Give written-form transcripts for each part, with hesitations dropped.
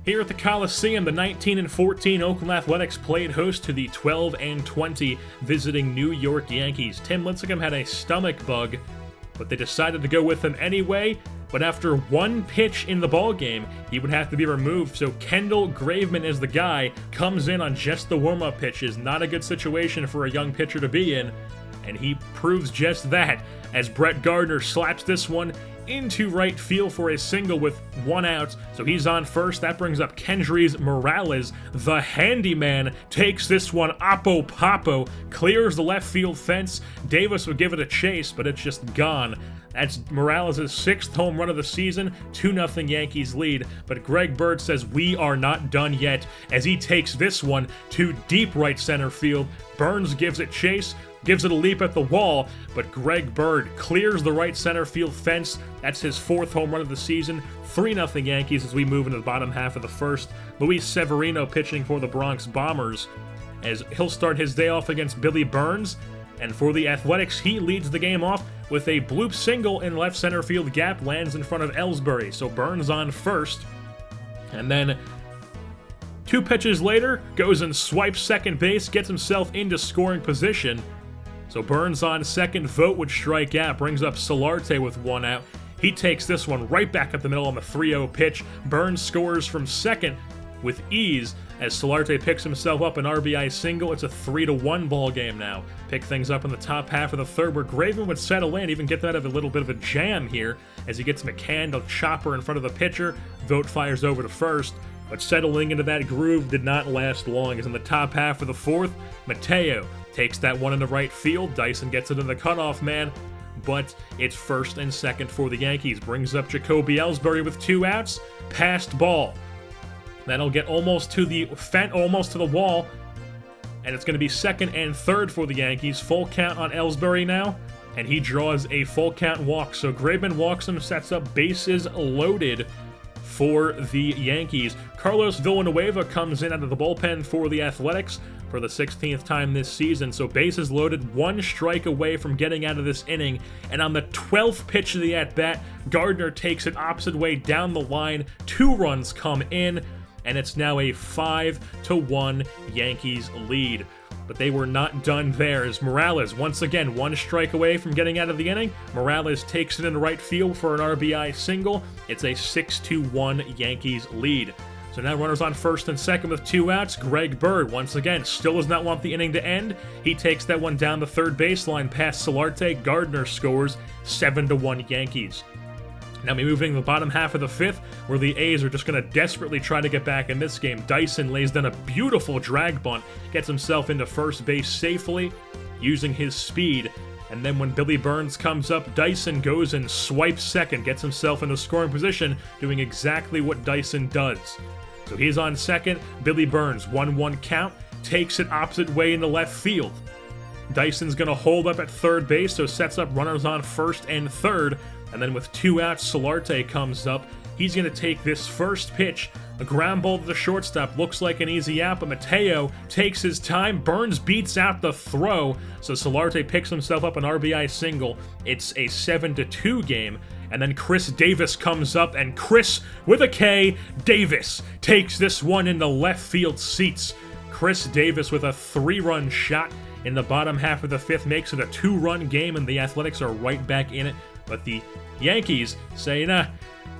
Here at the Coliseum, the 19-14 Oakland Athletics played host to the 12-20 visiting New York Yankees. Tim Lincecum had a stomach bug, but they decided to go with him anyway. But after one pitch in the ballgame, he would have to be removed. So Kendall Graveman is the guy, comes in on just the warm-up pitches. Not a good situation for a young pitcher to be in, and he proves just that as Brett Gardner slaps this one into right field for a single with one out. So he's on first. That brings up Kendrys Morales. The handyman takes this one oppo-poppo, clears the left field fence. Davis would give it a chase, but it's just gone. That's Morales' sixth home run of the season, 2-0 Yankees lead. But Greg Bird says we are not done yet as he takes this one to deep right center field. Burns gives it chase, gives it a leap at the wall, but Greg Bird clears the right center field fence. That's his fourth home run of the season. 3-0 Yankees as we move into the bottom half of the first. Luis Severino pitching for the Bronx Bombers as he'll start his day off against Billy Burns. And for the Athletics, he leads the game off with a bloop single in left center field gap, lands in front of Ellsbury. So Burns on first. And then 2 pitches later, goes and swipes second base, gets himself into scoring position. So Burns on second, Vogt would strike out, brings up Solarte with one out. He takes this one right back up the middle on the 3-0 pitch. Burns scores from second with ease as Solarte picks himself up an RBI single. It's a 3-1 ball game now. Pick things up in the top half of the third where Graveman would settle in, even get out of a little bit of a jam here as he gets McCann, a chopper in front of the pitcher. Vogt fires over to first, but settling into that groove did not last long as in the top half of the fourth, Mateo takes that one into right field. Dyson gets it in the cutoff man, but it's first and second for the Yankees. Brings up Jacoby Ellsbury with 2 outs. Passed ball. That'll get almost to the wall, and it's going to be second and third for the Yankees. Full count on Ellsbury now, and he draws a full count walk. So Graveman walks him, sets up bases loaded for the Yankees. Carlos Villanueva comes in out of the bullpen for the Athletics for the 16th time this season. So bases loaded, 1 strike away from getting out of this inning. And on the 12th pitch of the at-bat, Gardner takes it opposite way down the line. 2 runs come in, and it's now a 5-1 Yankees lead. But they were not done there as Morales, once again, 1 strike away from getting out of the inning. Morales takes it into right field for an RBI single. It's a 6-1 Yankees lead. So now runners on first and second with 2 outs. Greg Bird, once again, still does not want the inning to end. He takes that one down the third baseline past Solarte. Gardner scores, 7-1 Yankees. Now we moving to the bottom half of the fifth, where the A's are just going to desperately try to get back in this game. Dyson lays down a beautiful drag bunt, gets himself into first base safely, using his speed. And then when Billy Burns comes up, Dyson goes and swipes second, gets himself into scoring position, doing exactly what Dyson does. So he's on second. Billy Burns, 1-1 count, takes it opposite way into left field. Dyson's going to hold up at third base, so sets up runners on first and third. And then with 2 outs, Solarte comes up. He's going to take this first pitch. A ground ball to the shortstop. Looks like an easy out, but Mateo takes his time. Burns beats out the throw, so Solarte picks himself up an RBI single. It's a 7-2 game. And then Chris Davis comes up, and Chris, with a K, Davis, takes this one into left field seats. Chris Davis with a 3-run shot in the bottom half of the fifth makes it a 2-run game, and the Athletics are right back in it. But the Yankees say, nah,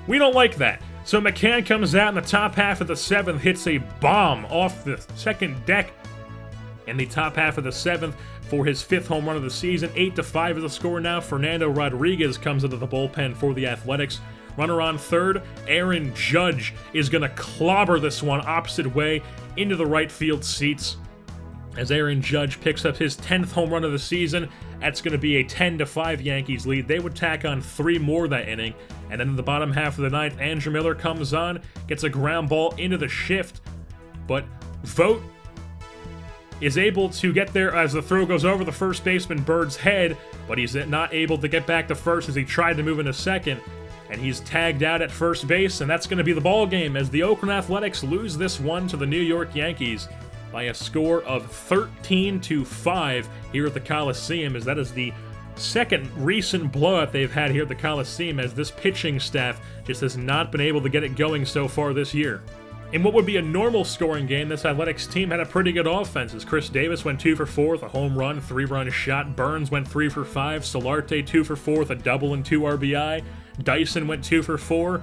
we don't like that. So McCann comes out in the top half of the seventh, hits a bomb off the second deck in the top half of the seventh for his 5th home run of the season. 8-5 is the score now. Fernando Rodriguez comes into the bullpen for the Athletics. Runner on third, Aaron Judge is going to clobber this one opposite way into the right field seats as Aaron Judge picks up his 10th home run of the season. That's going to be a 10-5 Yankees lead. They would tack on 3 more that inning. And then in the bottom half of the ninth, Andrew Miller comes on, gets a ground ball into the shift. But Vogt is able to get there as the throw goes over the first baseman Bird's head, but he's not able to get back to first as he tried to move into second. And he's tagged out at first base, and that's going to be the ball game as the Oakland Athletics lose this one to the New York Yankees by a score of 13-5 here at the Coliseum, as that is the second recent blowout they've had here at the Coliseum, as this pitching staff just has not been able to get it going so far this year. In what would be a normal scoring game, this Athletics team had a pretty good offense, as Chris Davis went 2 for 4 with a home run, 3-run shot. Burns went 3 for 5. Solarte 2 for 4 with a double and 2 RBI. Dyson went 2 for 4.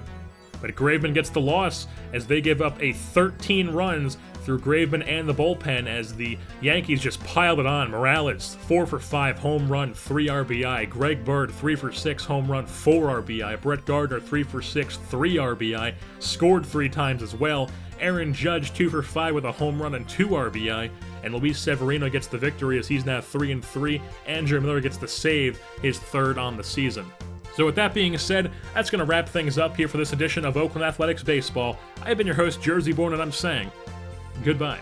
But Graveman gets the loss as they give up a 13 runs through Graveman and the bullpen as the Yankees just piled it on. Morales, 4 for 5, home run, 3 RBI. Greg Bird, 3 for 6, home run, 4 RBI. Brett Gardner, 3 for 6, 3 RBI. Scored 3 times as well. Aaron Judge, 2 for 5 with a home run and 2 RBI. And Luis Severino gets the victory as he's now 3-3. Andrew Miller gets the save, his 3rd on the season. So with that being said, that's going to wrap things up here for this edition of Oakland Athletics Baseball. I've been your host, Jersey Born, and I'm saying goodbye.